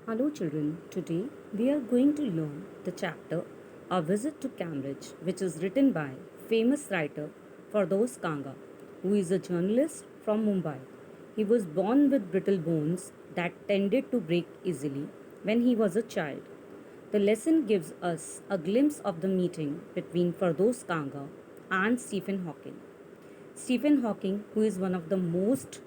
Hello, children. Today we are going to learn the chapter A Visit to Cambridge, which is written by famous writer Firdaus Kanga, who is a journalist from Mumbai. He was born with brittle bones that tended to break easily when he was a child. The lesson gives us a glimpse of the meeting between Firdaus Kanga and Stephen Hawking. Stephen Hawking, who is one of the most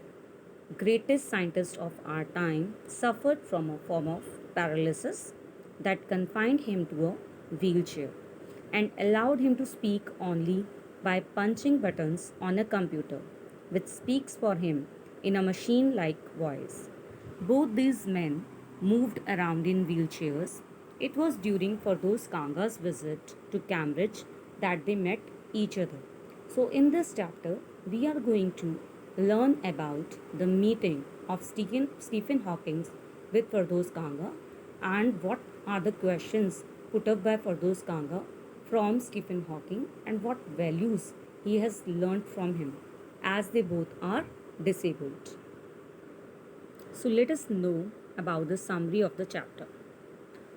greatest scientist of our time, suffered from a form of paralysis that confined him to a wheelchair and allowed him to speak only by punching buttons on a computer, which speaks for him in a machine like voice. Both these men moved around in wheelchairs. It was during Firdaus Kanga's visit to Cambridge that they met each other. So, in this chapter, we are going to learn about the meeting of Stephen Hawking with Firdaus Kanga and what are the questions put up by Firdaus Kanga from Stephen Hawking and what values he has learned from him as they both are disabled. So let us know about the summary of the chapter.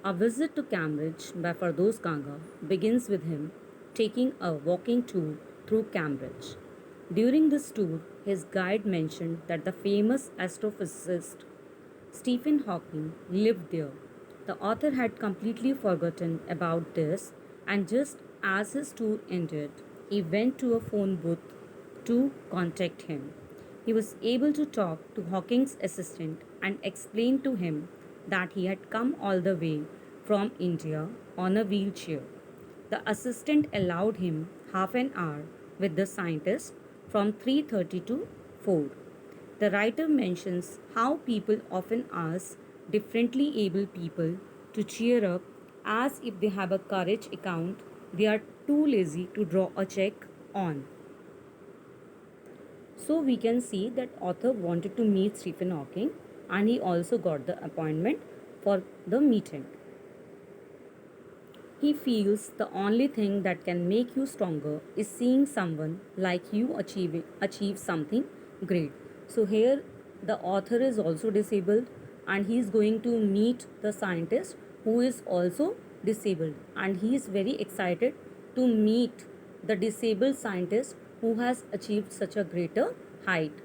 A visit to Cambridge by Firdaus Kanga begins with him taking a walking tour through Cambridge. During this tour, his guide mentioned that the famous astrophysicist Stephen Hawking lived there. The author had completely forgotten about this, and just as his tour ended, he went to a phone booth to contact him. He was able to talk to Hawking's assistant and explain to him that he had come all the way from India on a wheelchair. The assistant allowed him half an hour with the scientist from 3:30 to 4. The writer mentions how people often ask differently able people to cheer up as if they have a courage account they are too lazy to draw a check on. So we can see that author wanted to meet Stephen Hawking and he also got the appointment for the meeting. He feels the only thing that can make you stronger is seeing someone like you achieve something great. So here the author is also disabled and he is going to meet the scientist who is also disabled and he is very excited to meet the disabled scientist who has achieved such a greater height.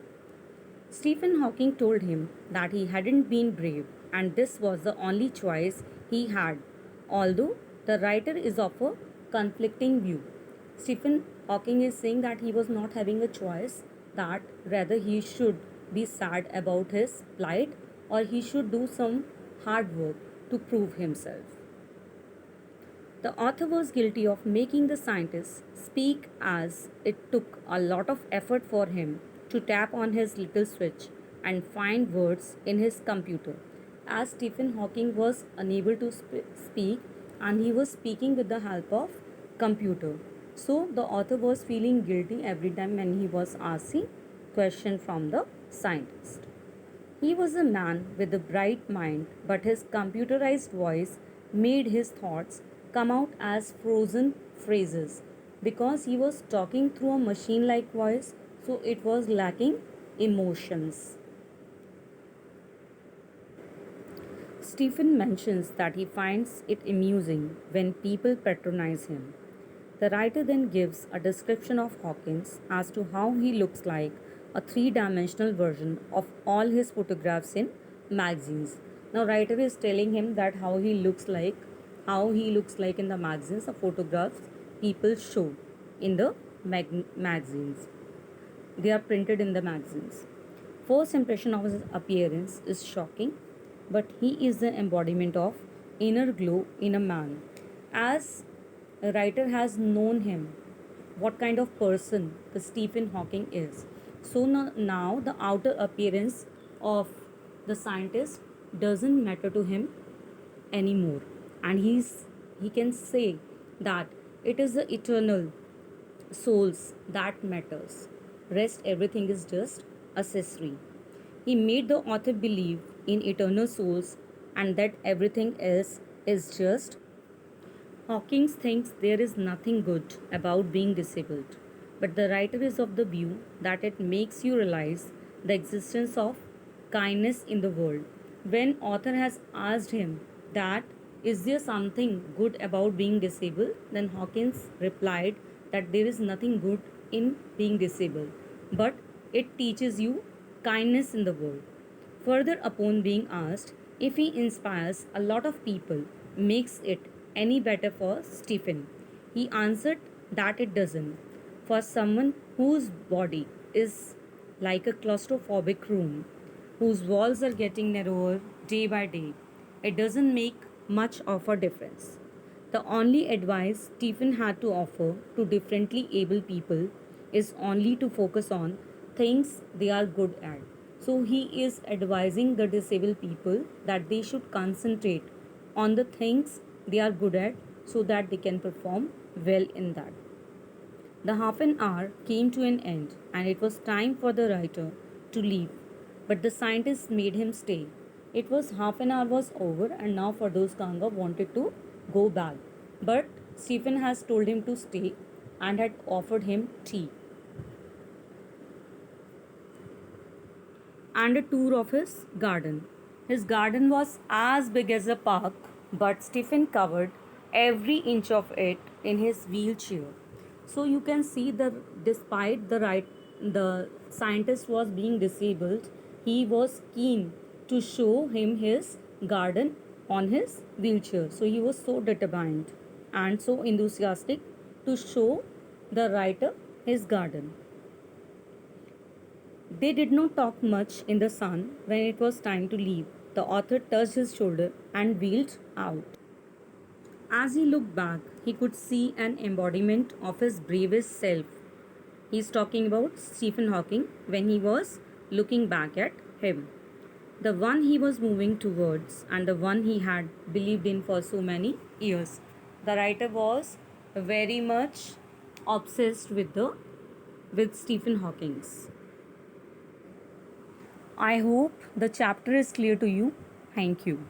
Stephen Hawking told him that he hadn't been brave and this was the only choice he had, although the writer is of a conflicting view. Stephen Hawking is saying that he was not having a choice, that rather he should be sad about his plight or he should do some hard work to prove himself. The author was guilty of making the scientist speak as it took a lot of effort for him to tap on his little switch and find words in his computer. As Stephen Hawking was unable to speak and he was speaking with the help of computer. So the author was feeling guilty every time when he was asking question from the scientist. He was a man with a bright mind, but his computerized voice made his thoughts come out as frozen phrases because he was talking through a machine like voice, so it was lacking emotions. Stephen mentions that he finds it amusing when people patronize him. The writer then gives a description of Hawkins as to how he looks like a three-dimensional version of all his photographs in magazines. Now writer is telling him that how he looks like in the magazines, the photographs people show in the magazines. They are printed in the magazines. First impression of his appearance is shocking, but he is the embodiment of inner glow in a man. As a writer has known him, what kind of person the Stephen Hawking is. So now the outer appearance of the scientist doesn't matter to him anymore, and he can say that it is the eternal souls that matters. Rest everything is just accessory. He made the author believe in eternal souls and that everything else is just. Hawkins thinks there is nothing good about being disabled, but the writer is of the view that it makes you realize the existence of kindness in the world When author has asked him that is there something good about being disabled, then Hawkins replied that there is nothing good in being disabled, but it teaches you kindness in the world. Further, upon being asked if he inspires a lot of people, makes it any better for Stephen, he answered that it doesn't. For someone whose body is like a claustrophobic room, whose walls are getting narrower day by day, it doesn't make much of a difference. The only advice Stephen had to offer to differently able people is only to focus on things they are good at. So he is advising the disabled people that they should concentrate on the things they are good at so that they can perform well in that. The half an hour came to an end, and it was time for the writer to leave. But the scientist made him stay. It was half an hour was over, and now Firdaus Kanga wanted to go back. But Stephen has told him to stay and had offered him tea and a tour of his garden. His garden was as big as a park, but Stephen covered every inch of it in his wheelchair. So you can see that despite the scientist was being disabled, he was keen to show him his garden on his wheelchair. So he was so determined and so enthusiastic to show the writer his garden. They did not talk much in the sun. When it was time to leave, the author touched his shoulder and wheeled out. As he looked back, he could see an embodiment of his bravest self. He's talking about Stephen Hawking when he was looking back at him. The one he was moving towards and the one he had believed in for so many years. The writer was very much obsessed with Stephen Hawking's. I hope the chapter is clear to you. Thank you.